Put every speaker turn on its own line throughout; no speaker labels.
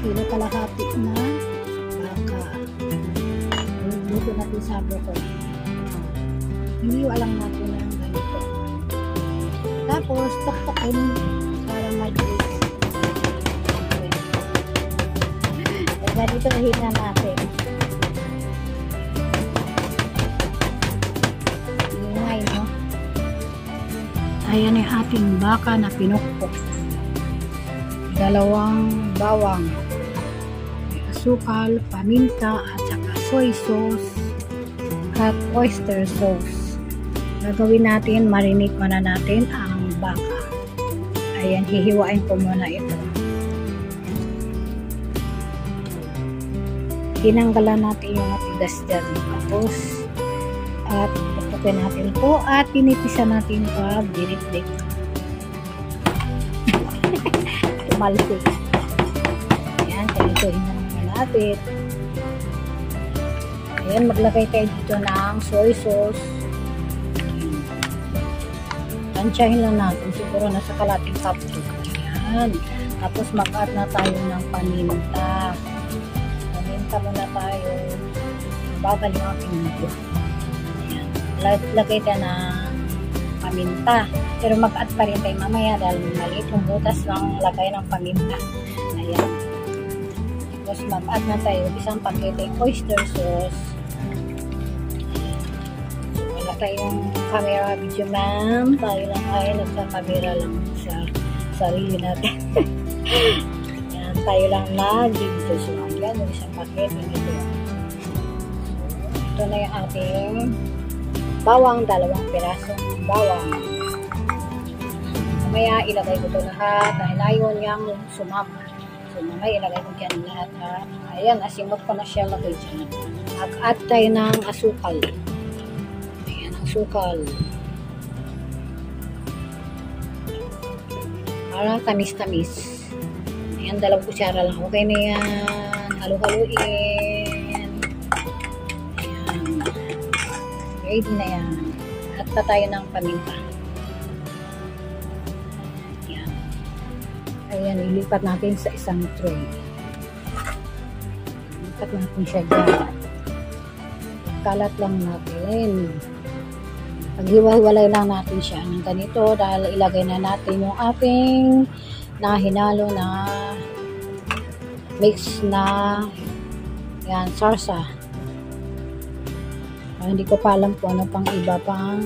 kilo kalahati na baka. Luto natin sa broccoli. Hiniwa lang natin ng ganito. Tapos, tuktokin para mag-juice. Ganito hina natin. Ingay, no? Ayan yung ating baka na pinukpok. 2 bawang, asukal, paminta, at saka soy sauce at oyster sauce. Gagawin natin, marinate muna natin ang baka. Ayan, hihiwain ko muna ito. Tinanggalan natin yung matigas dyan. Tapos, at pupukin natin ito at pinipisa natin pa dirik-dik. Tumalsik. Ayan, ganitohin naman natin. Ayan, maglagay tayo dito ng soy sauce. Tansyahin lang natin. Siguro nasa kalating cup. Ayan. Tapos mag-add na tayo ng paminta. Paminta muna tayo. Bagal yung ating nito. Ayan. Lagay tayo ng paminta. Pero mag-add pa rin tayo mamaya dahil maliit yung butas ng lagay ng paminta. Ayan. Tapos mag-add na tayo isang pakete oyster sauce. Wala tayong camera video ma'am. Tayo lang ay nagka-camera lang sa sarili natin. Ayan, tayo lang nag-video. So, ayan, yung isang pakete nito. Ito na yung ating bawang, 2 pirasong bawang. Mamaya ilagay ko ito lahat dahil ayaw niyang sumama. So mamaya ilagay ko dyan lahat. Ayan, asimot ko na siya lagay dyan. Mag-add tayo ng asukal. Ayan, ang sukal. Para tamis-tamis. Ayan, 2 kutsara lang. Okay na yan. Halo-haloin. Ayan. Ready na yan. Add pa tayo ng paminta. Ayan, ilipat natin sa isang tray. Ilipat natin siya dyan. Kalat lang natin. Paghiwa-hiwalay lang natin siya ng ganito dahil ilagay na natin yung ating hinalo na mix na yan, sarsa. Hindi ko pa alam kung ano pang iba pang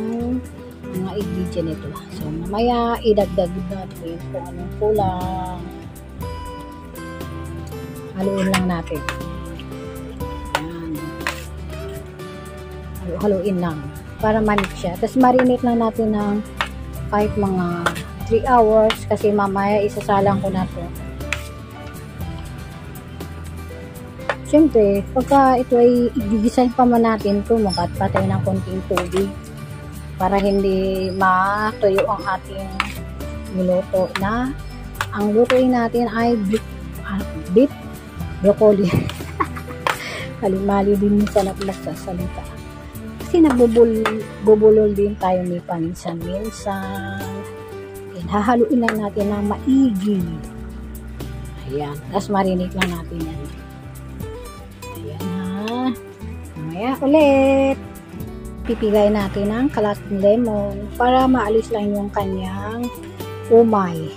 mga ingredient nito. So, mamaya idagdag natin kung anong kulang. Haluin lang natin. Ayan. Haluin lang para manit siya. Tapos marinate lang natin ng kahit mga 3 hours kasi mamaya isasalang ko na to. Siyempre, pagka ito ay i-design pa man natin ito, mag-add pa tayo ng konting tubig para hindi matuyo ang ating niluto na ang lutuin natin ay beef broccoli. Kalimali din sa naplas sa salita kasi nagbubulol din tayo ni paminsan-minsan. Hahaluin lang natin na maigi. Ayan, tapos marinate lang natin yan. Ayan ha, mamaya ulit pipigay natin ng kalating lemon para maalis lang yung kanyang umay.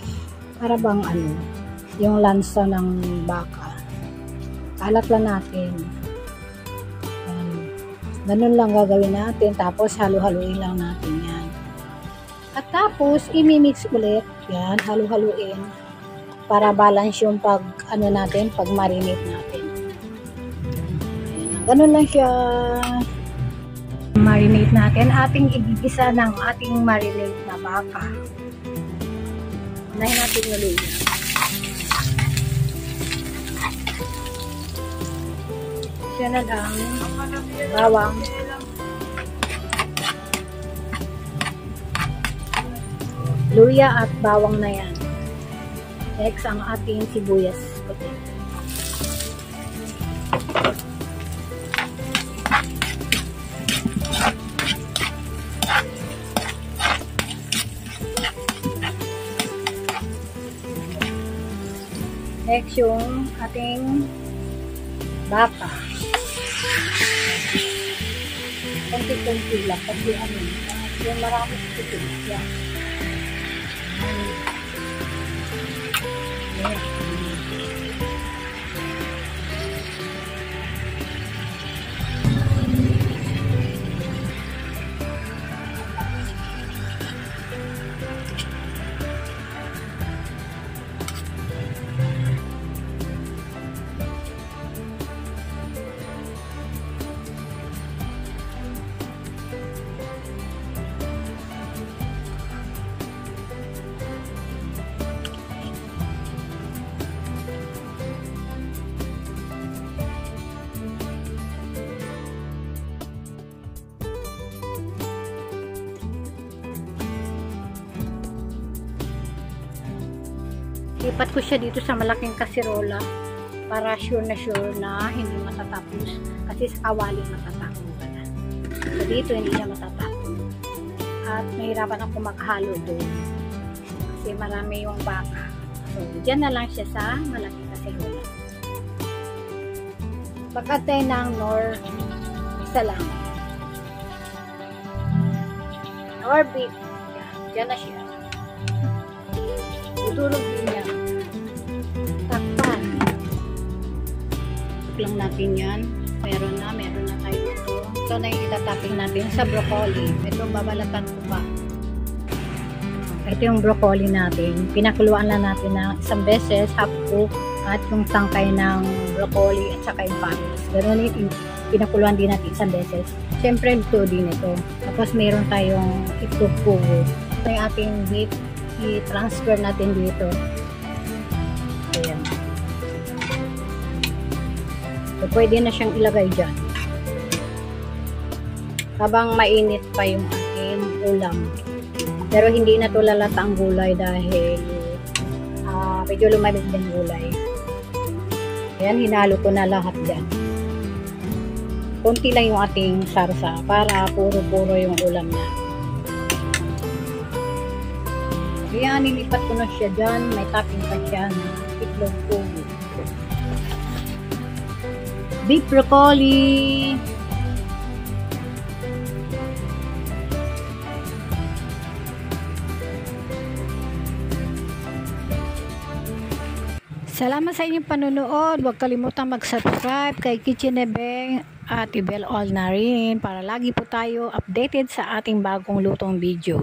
Para bang ano, yung lansa ng baka. Kalat lang natin. Ganun lang gagawin natin. Tapos halu-haluin lang natin yan. At tapos imimix ulit. Yan, halu-haluin. Para balance yung pag ano natin, pag marinate natin. Ganun lang siya. Marinate natin, ating igigisa ng ating marinate na baka. Unahin natin yung luya. Siya na lang, bawang. Luya at bawang na yan. Next, ang ating sibuyas puti. Next yung ating baka. Konti-konti lang kasi yung marami ito. Yan. Lipat ko siya dito sa malaking kasirola para sure na hindi matatapos kasi sa kawali matatapon pala. So dito hindi niya matatapon at mahirapan ako maghalo doon kasi marami yung baka. So dyan na lang siya sa malaking kasirola. Pagkatay ng isa lang nor beef, dyan na siya. Tutulog din yan. Takpan. Lang natin yan. Meron na tayo ito. Ito na yung itatapping natin sa broccoli. Ito babalatan ko pa. Ito yung broccoli natin. Pinakuluan lang natin ng isang beses, half cook, at yung tangkay ng broccoli at saka yung panis. Ganun yung pinakuluan din natin isang beses. Siyempre, ito din ito. Tapos meron tayong itlog pugo. Ito yung ating beef. I-transfer natin dito. Ayan. So, pwede na siyang ilagay dyan. Habang mainit pa yung ating ulam. Pero hindi na ito lalata ang gulay dahil medyo lumamig din gulay. Ayan, hinalo ko na lahat dyan. Kunti lang yung ating sarsa para puro-puro yung ulam na. Ayan, nilipat ko na siya dyan. May topping pa siya na itlog pugo. Beef broccoli. Salamat sa inyong panunood. Huwag kalimutang mag-subscribe kay Kitchen Ebeng at i-bell all na rin para lagi po tayo updated sa ating bagong lutong video.